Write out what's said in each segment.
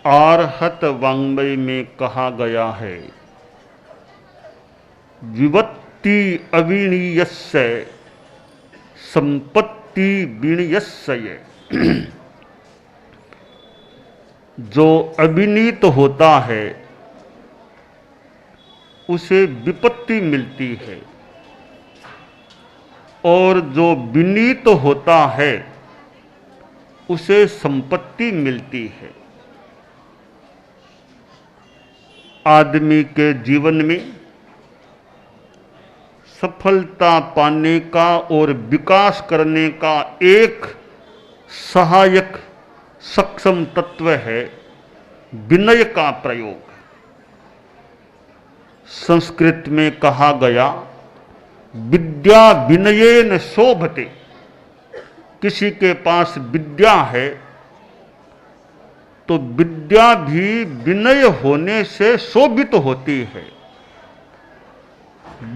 आर्हत वाङ्मय में कहा गया है, विपत्ति अविनीयस्य संपत्ति विनीयस्य। जो अविनीत होता है उसे विपत्ति मिलती है, और जो विनीत होता है उसे संपत्ति मिलती है। आदमी के जीवन में सफलता पाने का और विकास करने का एक सहायक सक्षम तत्व है विनय का प्रयोग। संस्कृत में कहा गया, विद्या विनयेन शोभते। किसी के पास विद्या है तो विद्या भी विनय होने से शोभित होती है।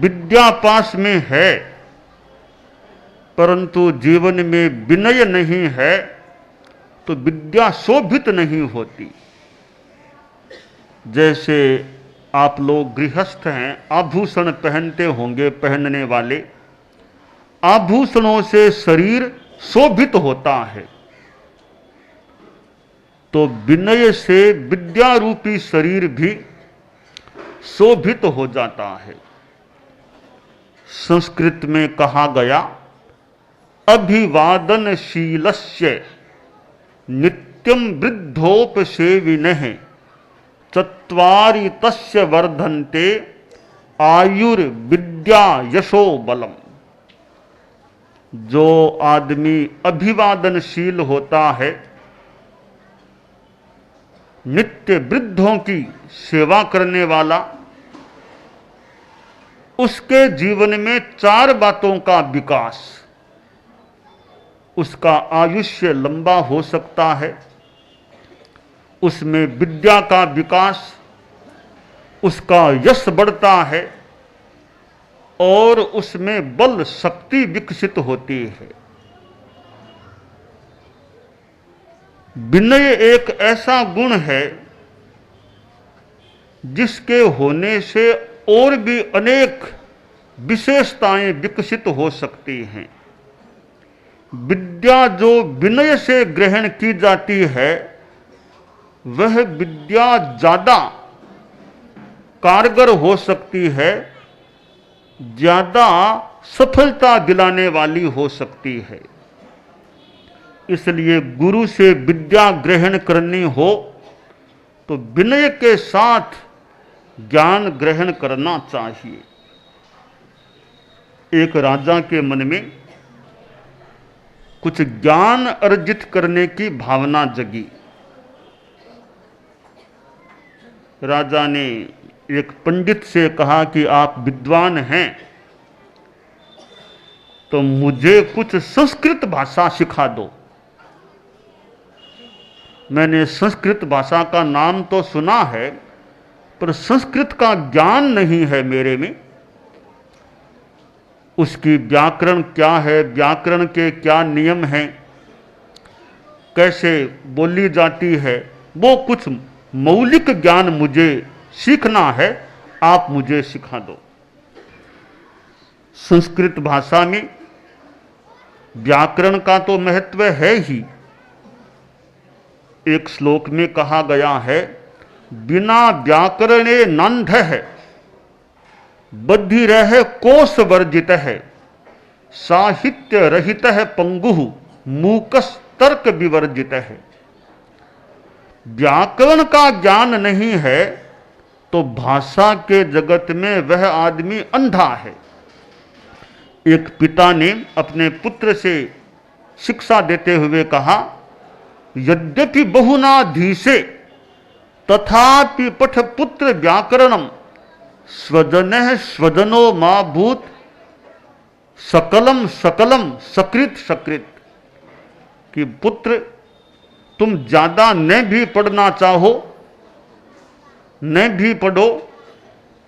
विद्या पास में है परंतु जीवन में विनय नहीं है तो विद्या शोभित नहीं होती। जैसे आप लोग गृहस्थ हैं, आभूषण पहनते होंगे, पहनने वाले, आभूषणों से शरीर शोभित होता है, तो विनय से विद्या रूपी शरीर भी शोभित हो जाता है। संस्कृत में कहा गया, अभिवादनशीलस्य नित्यं वृद्धोपसेविनः चत्वारि तस्य वर्धन्ते आयुर्विद्या यशो बलम। जो आदमी अभिवादनशील होता है, नित्य वृद्धों की सेवा करने वाला, उसके जीवन में 4 बातों का विकास, उसका आयुष्य लंबा हो सकता है, उसमें विद्या का विकास, उसका यश बढ़ता है और उसमें बल शक्ति विकसित होती है। विनय एक ऐसा गुण है जिसके होने से और भी अनेक विशेषताएं विकसित हो सकती हैं। विद्या जो विनय से ग्रहण की जाती है वह विद्या ज्यादा कारगर हो सकती है, ज्यादा सफलता दिलाने वाली हो सकती है। इसलिए गुरु से विद्या ग्रहण करनी हो तो विनय के साथ ज्ञान ग्रहण करना चाहिए। एक राजा के मन में कुछ ज्ञान अर्जित करने की भावना जगी। राजा ने एक पंडित से कहा कि आप विद्वान हैं तो मुझे कुछ संस्कृत भाषा सिखा दो। मैंने संस्कृत भाषा का नाम तो सुना है पर संस्कृत का ज्ञान नहीं है मेरे में। उसकी व्याकरण क्या है, व्याकरण के क्या नियम हैं, कैसे बोली जाती है, वो कुछ मौलिक ज्ञान मुझे सीखना है, आप मुझे सिखा दो। संस्कृत भाषा में व्याकरण का तो महत्व है ही। एक श्लोक में कहा गया है, बिना व्याकरणे नंध है, बधिरः कोश वर्जित है, साहित्य रहित है पंगुः, मूकस तर्क विवर्जित है। व्याकरण का ज्ञान नहीं है तो भाषा के जगत में वह आदमी अंधा है। एक पिता ने अपने पुत्र से शिक्षा देते हुए कहा, यद्यपि बहुनाधीशे तथापि पठ पुत्र व्याकरणम, स्वजनः स्वजनो मा भूत, सकलम सकलम सकृत सकृत। कि पुत्र तुम ज्यादा न भी पढ़ना चाहो, न भी पढ़ो,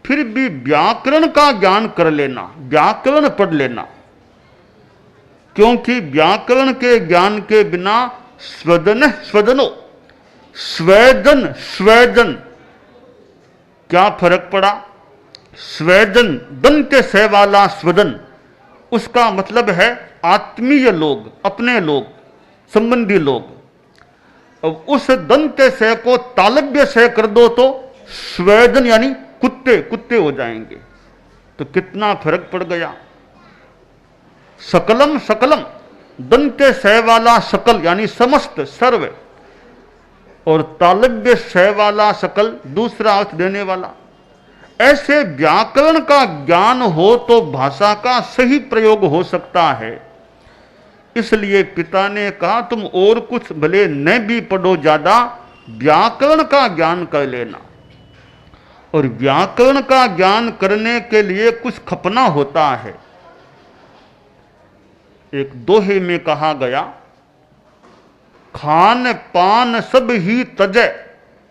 फिर भी व्याकरण का ज्ञान कर लेना, व्याकरण पढ़ लेना, क्योंकि व्याकरण के ज्ञान के बिना स्वजन स्वजनो, स्वेदन, स्वेदन, क्या फर्क पड़ा? स्वेदन, दंत से वाला स्वदन, उसका मतलब है आत्मीय लोग, अपने लोग, संबंधी लोग। अब उस दंत से को तालव्य से कर दो तो स्वेदन यानी कुत्ते, कुत्ते हो जाएंगे। तो कितना फर्क पड़ गया। सकलम, सकलम, दंत से वाला सकल यानी समस्त, सर्व, और तालव्य से वाला सकल दूसरा अर्थ देने वाला। ऐसे व्याकरण का ज्ञान हो तो भाषा का सही प्रयोग हो सकता है। इसलिए पिता ने कहा तुम और कुछ भले न भी पढ़ो, ज्यादा व्याकरण का ज्ञान कर लेना। और व्याकरण का ज्ञान करने के लिए कुछ खपना होता है। एक दोहे में कहा गया, खान पान सब ही तजे,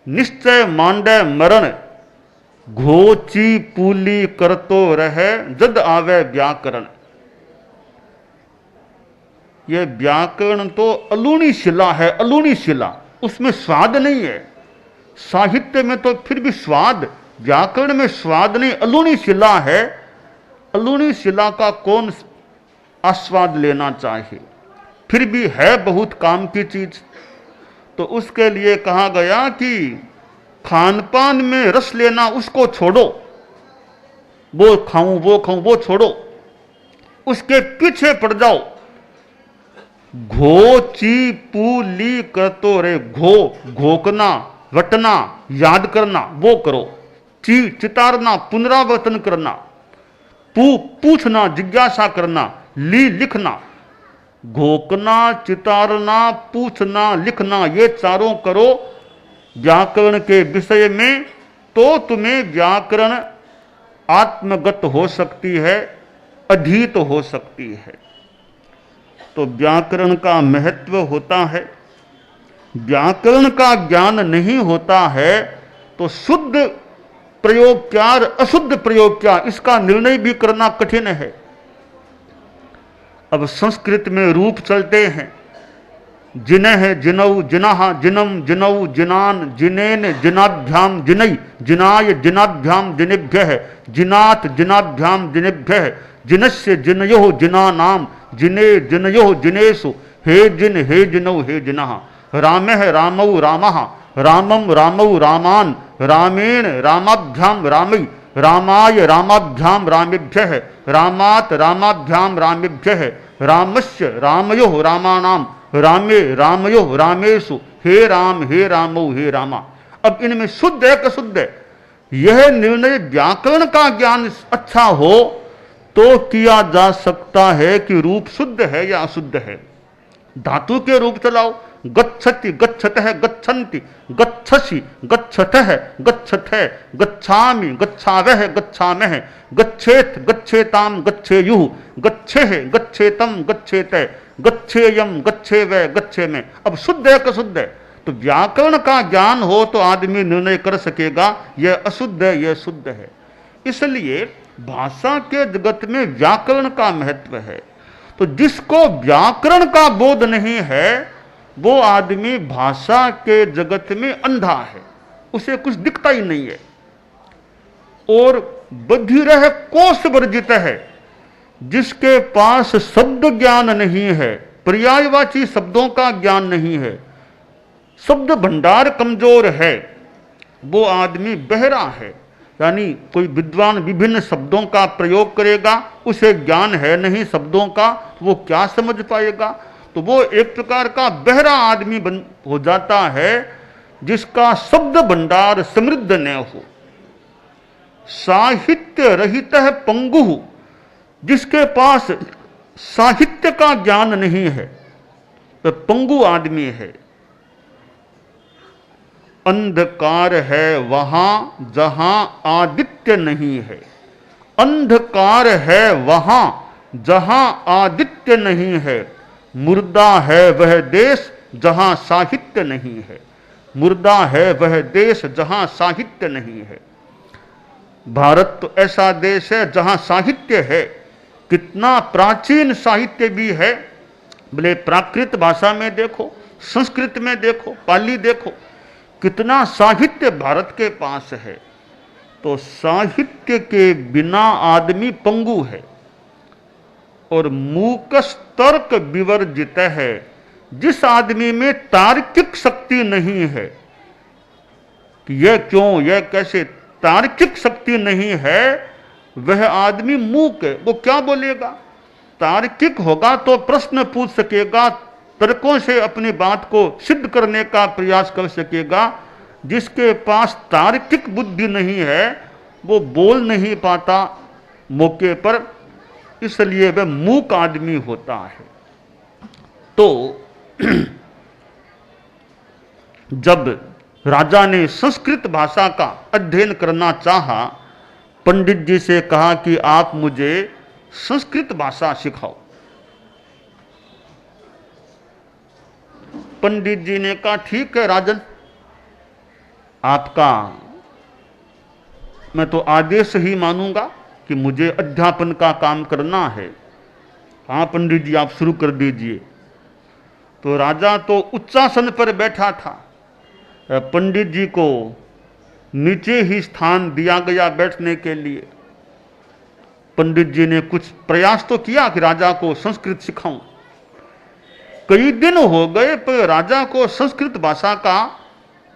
निश्चय मांडे मरण, घोची पूली करतो रहे, जद आवे व्याकरण। यह व्याकरण तो अलूणी शिला है, अलूणी शिला, उसमें स्वाद नहीं है। साहित्य में तो फिर भी स्वाद, व्याकरण में स्वाद नहीं, अलूणी शिला है। अलूणी शिला का कौन आस्वाद लेना चाहिए, फिर भी है बहुत काम की चीज। तो उसके लिए कहा गया कि खान पान में रस लेना उसको छोड़ो, वो खाऊं वो खाऊं वो छोड़ो, उसके पीछे पड़ जाओ। घो ची पू ली करतो रे, घो घोकना, रटना, याद करना, वो करो। ची चितारना, पुनरावर्तन करना। पू पूछना, जिज्ञासा करना। ली लिखना। घोकना, चितारना, पूछना, लिखना, ये चारों करो व्याकरण के विषय में, तो तुम्हें व्याकरण आत्मगत हो सकती है, अधीत हो सकती है। तो व्याकरण का महत्व होता है। व्याकरण का ज्ञान नहीं होता है तो शुद्ध प्रयोग क्या और अशुद्ध प्रयोग क्या, इसका निर्णय भी करना कठिन है। अब संस्कृत में रूप चलते हैं, जिनह, जिनऊ, जिनाह, जिनम, जिनऊ, जिनान, जिनेन, जिनाभ्याम, जिनई, जिनाय, जिनाभ्याम, जिनेभ्यः, जिनात, जिनाभ्याम, जिनेभ्यः, जिनस्य, जिनयोः, जिनानाम, जिने, जिनयोः, जिनेषु, हे जिन, हे जिनऊ, हे जिनाह। रामः, रामौ, रामः, रामम, रामौ, रामान, रामेण, रामाभ्याम, रामई, रामाय, रामाभ्याम, रामेभ्यः, रामात, रामाभ्याम, रामेभ्यः, रामस्य, रामयोः, रामानाम, रामे, रामयोः, रामेषु, हे राम, हे रामौ, हे रामा। अब इनमें शुद्ध है कि अशुद्ध है, यह निर्णय व्याकरण का ज्ञान अच्छा हो तो किया जा सकता है कि रूप शुद्ध है या अशुद्ध है। धातु के रूप चलाओ, गच्छति, गच्छतः, गच्छन्ति, गच्छसि, गच्छतः, गच्छथै, गच्छामि, गच्छावः, गच्छामः, गच्छेत, गच्छेताम, गच्छेयुः, गच्छेह, गच्छेतम, गच्छेतै, गच्छेयम, गच्छेवै, गच्छेमै। अब शुद्ध है कि अशुद्ध है? तो व्याकरण का ज्ञान हो तो आदमी निर्णय कर सकेगा यह अशुद्ध है, यह शुद्ध है। इसलिए भाषा के जगत में व्याकरण का महत्व है। तो जिसको व्याकरण का बोध नहीं है वो आदमी भाषा के जगत में अंधा है, उसे कुछ दिखता ही नहीं है। और बधिर कोश वर्जित है, जिसके पास शब्द ज्ञान नहीं है, पर्यायवाची शब्दों का ज्ञान नहीं है, शब्द भंडार कमजोर है, वो आदमी बहरा है। यानी कोई विद्वान विभिन्न शब्दों का प्रयोग करेगा, उसे ज्ञान है नहीं शब्दों का, वो क्या समझ पाएगा? तो वो एक प्रकार का बहरा आदमी हो जाता है, जिसका शब्द भंडार समृद्ध न हो। साहित्य रहित है पंगु, जिसके पास साहित्य का ज्ञान नहीं है तो पंगु आदमी है। अंधकार है वहां जहां आदित्य नहीं है, अंधकार है वहां जहां आदित्य नहीं है। मुर्दा है वह देश जहां साहित्य नहीं है, मुर्दा है वह देश जहां साहित्य नहीं है। भारत तो ऐसा देश है जहां साहित्य है, कितना प्राचीन साहित्य भी है। भले प्राकृत भाषा में देखो, संस्कृत में देखो, पाली देखो, कितना साहित्य भारत के पास है, तो साहित्य के बिना आदमी पंगु है। और मूकस तर्क विवर्जित है, जिस आदमी में तार्किक शक्ति नहीं है कि यह क्यों, यह कैसे, तार्किक शक्ति नहीं है, वह आदमी मूक है। वो क्या बोलेगा? तार्किक होगा तो प्रश्न पूछ सकेगा, तर्कों से अपनी बात को सिद्ध करने का प्रयास कर सकेगा। जिसके पास तार्किक बुद्धि नहीं है वो बोल नहीं पाता मौके पर, इसलिए वह मूक आदमी होता है। तो जब राजा ने संस्कृत भाषा का अध्ययन करना चाहा, पंडित जी से कहा कि आप मुझे संस्कृत भाषा सिखाओ। पंडित जी ने कहा ठीक है राजन, आपका मैं तो आदेश ही मानूंगा कि मुझे अध्यापन का काम करना है। हाँ पंडित जी आप शुरू कर दीजिए। तो राजा तो उच्चासन पर बैठा था, पंडित जी को नीचे ही स्थान दिया गया बैठने के लिए। पंडित जी ने कुछ प्रयास तो किया कि राजा को संस्कृत सिखाऊं। कई दिन हो गए पर राजा को संस्कृत भाषा का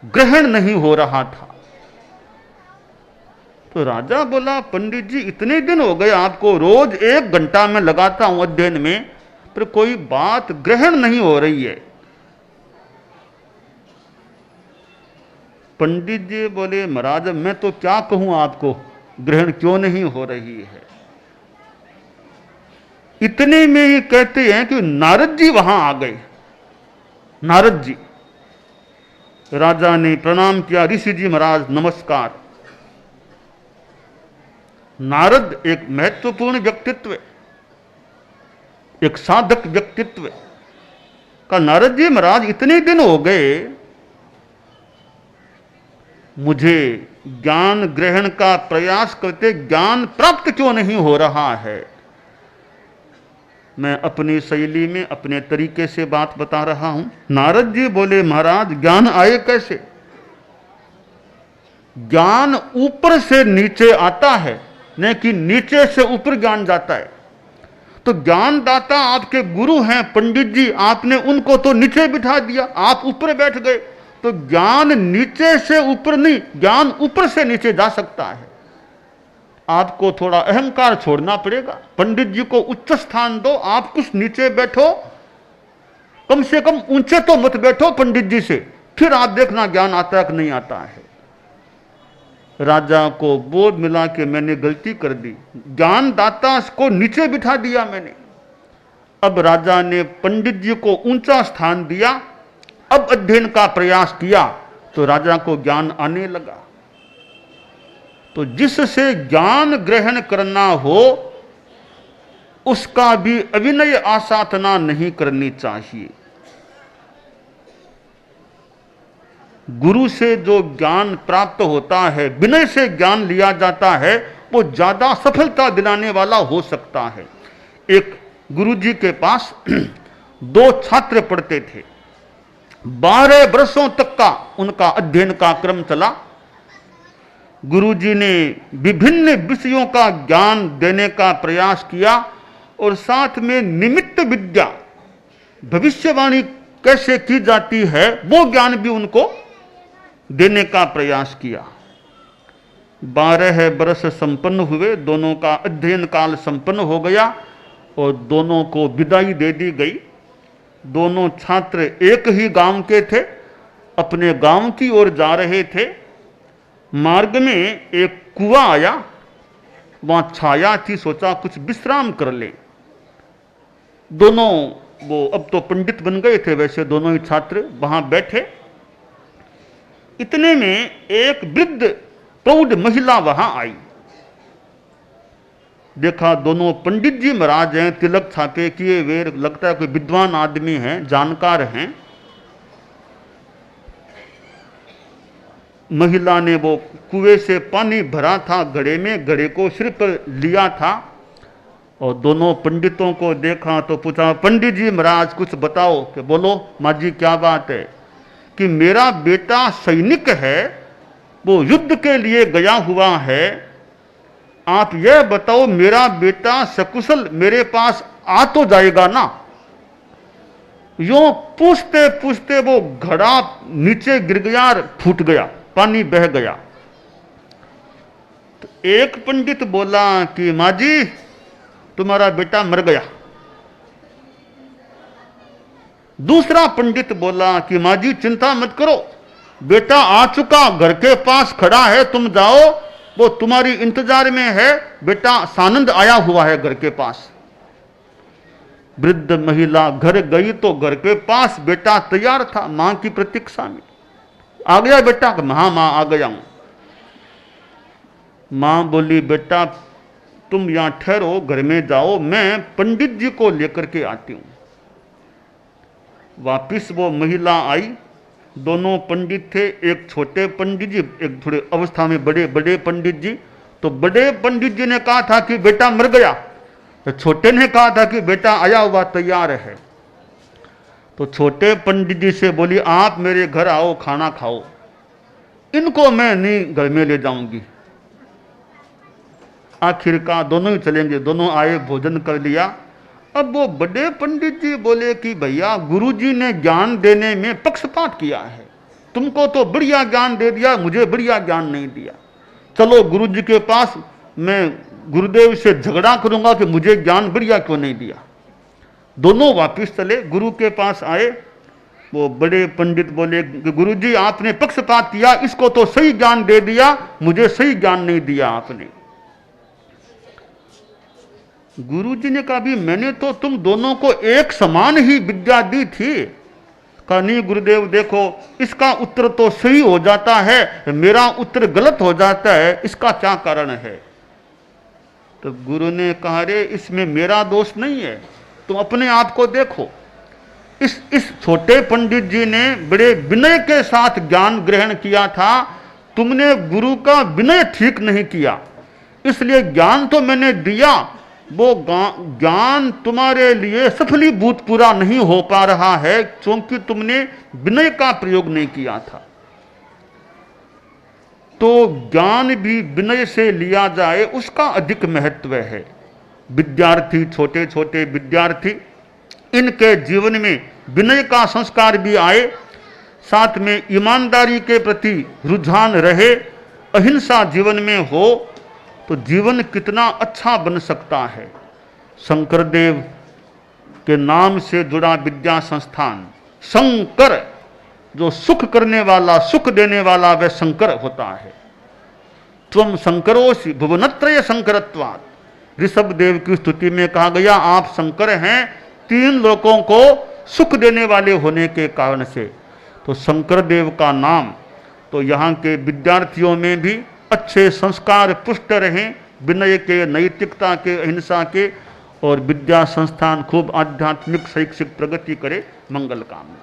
ग्रहण नहीं हो रहा था। तो राजा बोला पंडित जी इतने दिन हो गए आपको, रोज 1 घंटा में लगाता हूं अध्ययन में, पर कोई बात ग्रहण नहीं हो रही है। पंडित जी बोले महाराज मैं तो क्या कहूं आपको, ग्रहण क्यों नहीं हो रही है। इतने में ही कहते हैं कि नारद जी वहां आ गए। नारद जी, राजा ने प्रणाम किया, ऋषि जी महाराज नमस्कार। नारद एक महत्वपूर्ण व्यक्तित्व, एक साधक व्यक्तित्व का। नारद जी महाराज इतने दिन हो गए, मुझे ज्ञान ग्रहण का प्रयास करते ज्ञान प्राप्त क्यों नहीं हो रहा है। मैं अपनी शैली में अपने तरीके से बात बता रहा हूं। नारद जी बोले महाराज ज्ञान आए कैसे? ज्ञान ऊपर से नीचे आता है, नहीं कि नीचे से ऊपर ज्ञान जाता है। तो ज्ञानदाता आपके गुरु हैं पंडित जी, आपने उनको तो नीचे बिठा दिया, आप ऊपर बैठ गए। तो ज्ञान नीचे से ऊपर नहीं, ज्ञान ऊपर से नीचे जा सकता है। आपको थोड़ा अहंकार छोड़ना पड़ेगा। पंडित जी को उच्च स्थान दो, आप कुछ नीचे बैठो, कम से कम ऊंचे तो मत बैठो पंडित जी से, फिर आप देखना ज्ञान आता है कि नहीं आता है। राजा को बोध मिला कि मैंने गलती कर दी, ज्ञानदाता को नीचे बिठा दिया मैंने। अब राजा ने पंडित जी को ऊंचा स्थान दिया, अब अध्ययन का प्रयास किया तो राजा को ज्ञान आने लगा। तो जिससे ज्ञान ग्रहण करना हो उसका भी अविनय आसाधना नहीं करनी चाहिए। गुरु से जो ज्ञान प्राप्त होता है, विनय से ज्ञान लिया जाता है, वो ज्यादा सफलता दिलाने वाला हो सकता है। एक गुरुजी के पास 2 छात्र पढ़ते थे। 12 वर्षों तक का उनका अध्ययन का क्रम चला। गुरुजी ने विभिन्न विषयों का ज्ञान देने का प्रयास किया और साथ में निमित्त विद्या, भविष्यवाणी कैसे की जाती है, वो ज्ञान भी उनको देने का प्रयास किया। 12 वर्ष संपन्न हुए, दोनों का अध्ययन काल संपन्न हो गया और दोनों को विदाई दे दी गई। दोनों छात्र एक ही गांव के थे, अपने गांव की ओर जा रहे थे। मार्ग में एक कुआं आया, वहां छाया थी, सोचा कुछ विश्राम कर ले। दोनों, वो अब तो पंडित बन गए थे वैसे दोनों ही छात्र, वहां बैठे। इतने में एक वृद्ध प्रौढ़ महिला वहां आई। देखा दोनों पंडित जी महाराज हैं, तिलक छापे किए हुए, लगता है कोई विद्वान आदमी हैं, जानकार हैं। महिला ने वो कुएं से पानी भरा था घड़े में, घड़े को सिर पर लिया था और दोनों पंडितों को देखा तो पूछा पंडित जी महाराज कुछ बताओ। कि बोलो माँ जी क्या बात है। कि मेरा बेटा सैनिक है, वो युद्ध के लिए गया हुआ है, आप यह बताओ मेरा बेटा सकुशल मेरे पास आ तो जाएगा ना। यूं पूछते पूछते वो घड़ा नीचे गिर गया, फूट गया, पानी बह गया। तो एक पंडित बोला कि माँ जी तुम्हारा बेटा मर गया। दूसरा पंडित बोला कि माँ जी चिंता मत करो, बेटा आ चुका, घर के पास खड़ा है, तुम जाओ, वो तुम्हारी इंतजार में है, बेटा सानंद आया हुआ है घर के पास। वृद्ध महिला घर गई तो घर के पास बेटा तैयार था मां की प्रतीक्षा में। आ गया बेटा? हाँ मां आ गया हूं। मां बोली बेटा तुम यहां ठहरो, घर में जाओ, मैं पंडित जी को लेकर के आती हूं। वापिस वो महिला आई, दोनों पंडित थे, एक छोटे पंडित जी, एक थोड़े अवस्था में बड़े बड़े पंडित जी। तो बड़े पंडित जी ने कहा था कि बेटा मर गया, तो छोटे ने कहा था कि बेटा आया हुआ तैयार है। तो छोटे पंडित जी से बोली आप मेरे घर आओ, खाना खाओ, इनको मैं नहीं घर में ले जाऊंगी। आखिरकार दोनों ही चलेंगे, दोनों आए, भोजन कर लिया। अब वो बड़े पंडित जी बोले कि भैया गुरुजी ने ज्ञान देने में पक्षपात किया है, तुमको तो बढ़िया ज्ञान दे दिया, मुझे बढ़िया ज्ञान नहीं दिया, चलो गुरुजी के पास, मैं गुरुदेव से झगड़ा करूंगा कि मुझे ज्ञान बढ़िया क्यों नहीं दिया। दोनों वापिस चले, गुरु के पास आए। वो बड़े पंडित बोले कि गुरुजी आपने पक्षपात किया, इसको तो सही ज्ञान दे दिया, मुझे सही ज्ञान नहीं दिया आपने। गुरुजी ने कहा भी मैंने तो तुम दोनों को एक समान ही विद्या दी थी। कहा नहीं गुरुदेव देखो, इसका उत्तर तो सही हो जाता है, मेरा उत्तर गलत हो जाता है, इसका क्या कारण है? तो गुरु ने कहा रे इसमें मेरा दोष नहीं है, तुम अपने आप को देखो। इस छोटे पंडित जी ने बड़े विनय के साथ ज्ञान ग्रहण किया था, तुमने गुरु का विनय ठीक नहीं किया, इसलिए ज्ञान तो मैंने दिया, वो ज्ञान तुम्हारे लिए सफलीभूत पूरा नहीं हो पा रहा है क्योंकि तुमने विनय का प्रयोग नहीं किया था। तो ज्ञान भी विनय से लिया जाए उसका अधिक महत्व है। विद्यार्थी, छोटे छोटे विद्यार्थी, इनके जीवन में विनय का संस्कार भी आए, साथ में ईमानदारी के प्रति रुझान रहे, अहिंसा जीवन में हो, तो जीवन कितना अच्छा बन सकता है। शंकरदेव के नाम से जुड़ा विद्या संस्थान, शंकर, जो सुख करने वाला, सुख देने वाला वह शंकर होता है। त्वम शंकरोसि भुवनत्रय शंकरत्वात्, ऋषभ देव की स्तुति में कहा गया आप शंकर हैं तीन लोकों को सुख देने वाले होने के कारण से। तो शंकर देव का नाम, तो यहाँ के विद्यार्थियों में भी अच्छे संस्कार पुष्ट रहें, विनय के, नैतिकता के, अहिंसा के, और विद्या संस्थान खूब आध्यात्मिक शैक्षिक प्रगति करे। मंगल कामना।